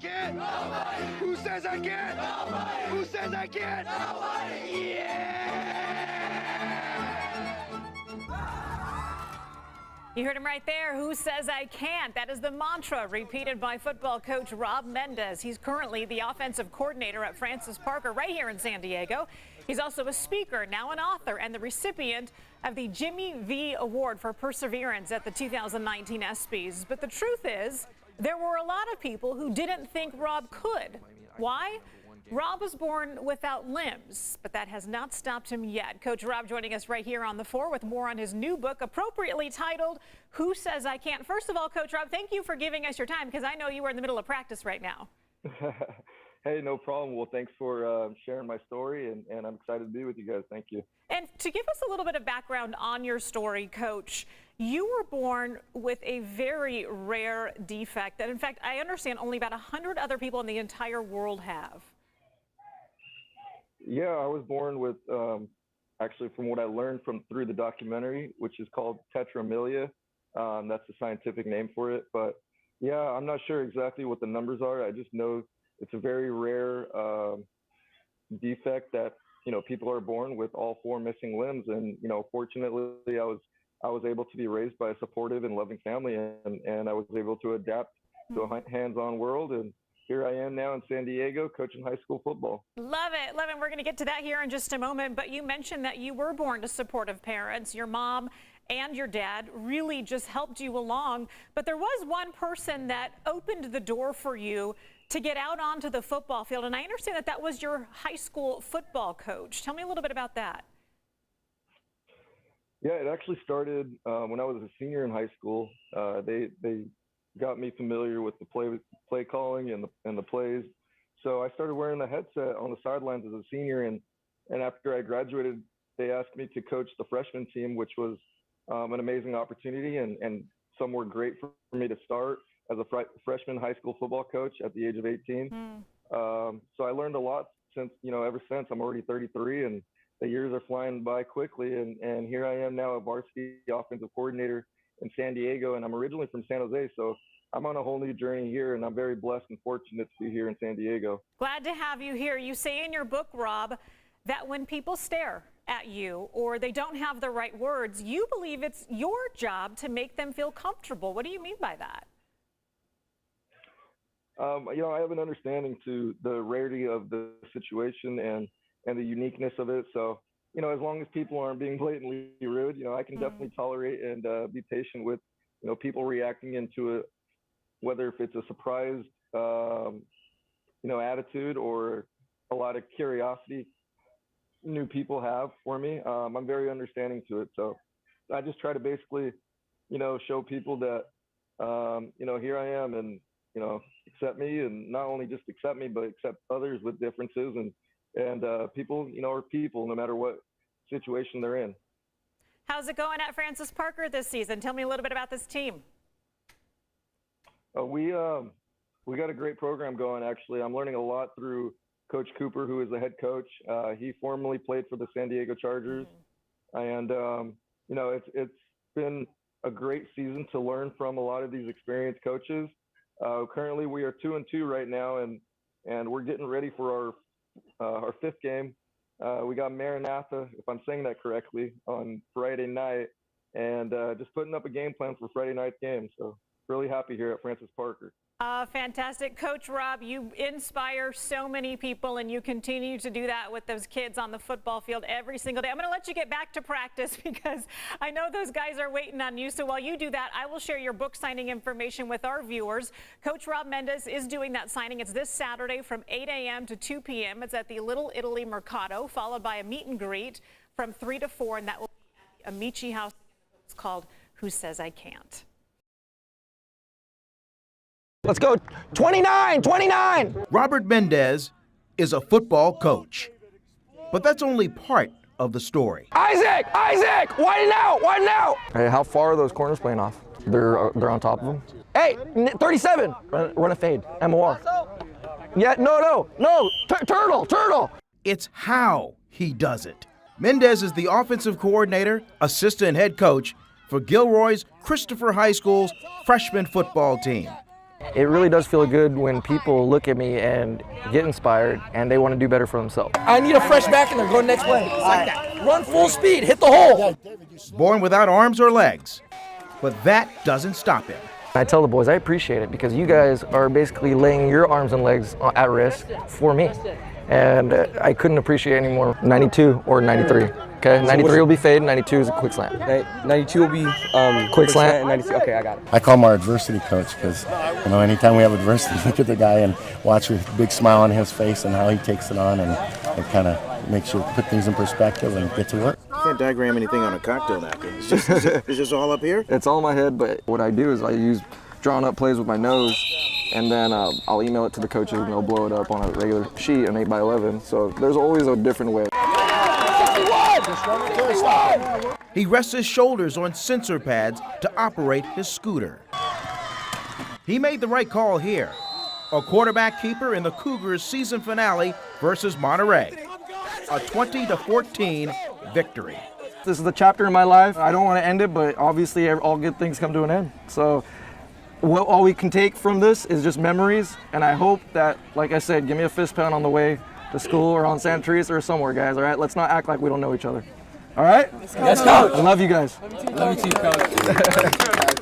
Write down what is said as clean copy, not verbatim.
can't? Nobody. Who says I can't? Nobody. Who says I can't? Nobody. You heard him right there. Who says I can't? That is the mantra repeated by football coach Rob Mendez. He's currently the offensive coordinator at Francis Parker right here in San Diego. He's also a speaker, now an author, and the recipient of the Jimmy V Award for Perseverance at the 2019 ESPYs. But the truth is, there were a lot of people who didn't think Rob could. Why? Rob was born without limbs, but that has not stopped him yet. Coach Rob joining us right here on The Four with more on his new book, appropriately titled, Who Says I Can't? First of all, Coach Rob, thank you for giving us your time, because I know you are in the middle of practice right now. Hey, no problem. Well, thanks for sharing my story, and I'm excited to be with you guys. Thank you. And to give us a little bit of background on your story, Coach, you were born with a very rare defect that, in fact, I understand only about 100 other people in the entire world have. Yeah, I was born with, actually, from what I learned through the documentary, which is called tetramelia. That's the scientific name for it. But yeah, I'm not sure exactly what the numbers are. I just know it's a very rare defect that, people are born with all four missing limbs. And, fortunately, I was able to be raised by a supportive and loving family, and I was able to adapt to a hands-on world. And here I am now in San Diego coaching high school football. Love it. Love it. We're going to get to that here in just a moment. But you mentioned that you were born to supportive parents. Your mom and your dad really just helped you along. But there was one person that opened the door for you to get out onto the football field. And I understand that that was your high school football coach. Tell me a little bit about that. Yeah, it actually started when I was a senior in high school. They got me familiar with the play calling and the plays. So I started wearing the headset on the sidelines as a senior, and after I graduated, they asked me to coach the freshman team, which was an amazing opportunity and somewhere great for me to start as a freshman high school football coach at the age of 18. So I learned a lot since, ever since. I'm already 33, and the years are flying by quickly, and here I am now a varsity offensive coordinator in San Diego, and I'm originally from San Jose, so I'm on a whole new journey here, and I'm very blessed and fortunate to be here in San Diego. Glad to have you here. You say in your book, Rob, that when people stare at you or they don't have the right words, you believe it's your job to make them feel comfortable. What do you mean by that? I have an understanding to the rarity of the situation and the uniqueness of it. So, as long as people aren't being blatantly rude, I can definitely tolerate and be patient with, people reacting into it, whether if it's a surprise, attitude or a lot of curiosity new people have for me. I'm very understanding to it. So I just try to basically, show people that, here I am and, accept me, and not only just accept me, but accept others with differences, and people, are people no matter what situation they're in. How's it going at Francis Parker this season? Tell me a little bit about this team. We got a great program going, actually. I'm learning a lot through Coach Cooper, who is the head coach. He formerly played for the San Diego Chargers. And, it's been a great season to learn from a lot of these experienced coaches. Currently, we are 2-2 right now, and we're getting ready for our fifth game. We got Maranatha, if I'm saying that correctly, on Friday night, and just putting up a game plan for Friday night's game. So really happy here at Francis Parker. Fantastic. Coach Rob, you inspire so many people, and you continue to do that with those kids on the football field every single day. I'm going to let you get back to practice because I know those guys are waiting on you. So while you do that, I will share your book signing information with our viewers. Coach Rob Mendez is doing that signing. It's this Saturday from 8 a.m. to 2 p.m. It's at the Little Italy Mercado, followed by a meet and greet from 3 to 4, and that will be at the Amici House. It's called Who Says I Can't? Let's go, 29, 29! Robert Mendez is a football coach, but that's only part of the story. Isaac, widen out! Hey, how far are those corners playing off? They're on top of them. Hey, 37, run a fade, MOR. Yeah, no, turtle! It's how he does it. Mendez is the offensive coordinator, assistant head coach for Gilroy's Christopher High School's freshman football team. It really does feel good when people look at me and get inspired and they want to do better for themselves. I need a fresh back in there. Go next play. Like that. Run full speed. Hit the hole. Born without arms or legs, but that doesn't stop him. I tell the boys I appreciate it because you guys are basically laying your arms and legs at risk for me. And I couldn't appreciate any more. 92 or 93. Okay, 93 will be fade, 92 is a quick slant. 92 will be quick slant. and 92. Okay, I got it. I call him our adversity coach because, anytime we have adversity, look at the guy and watch a big smile on his face and how he takes it on, and it kind of makes you put things in perspective and get to work. You can't diagram anything on a cocktail napkin. It's just all up here? It's all in my head, but what I do is I use drawn up plays with my nose, and then I'll email it to the coaches and they'll blow it up on a regular sheet, an 8x11. So there's always a different way. He rests his shoulders on sensor pads to operate his scooter. He made the right call here. A quarterback keeper in the Cougars' season finale versus Monterey. A 20-14 victory. This is the chapter in my life. I don't want to end it, but obviously all good things come to an end. So all we can take from this is just memories, and I hope that, like I said, give me a fist pound on the way to school or on Santa Teresa or somewhere, guys, all right? Let's not act like we don't know each other. All right? Yes, Coach. I love you guys. Love you too, Coach.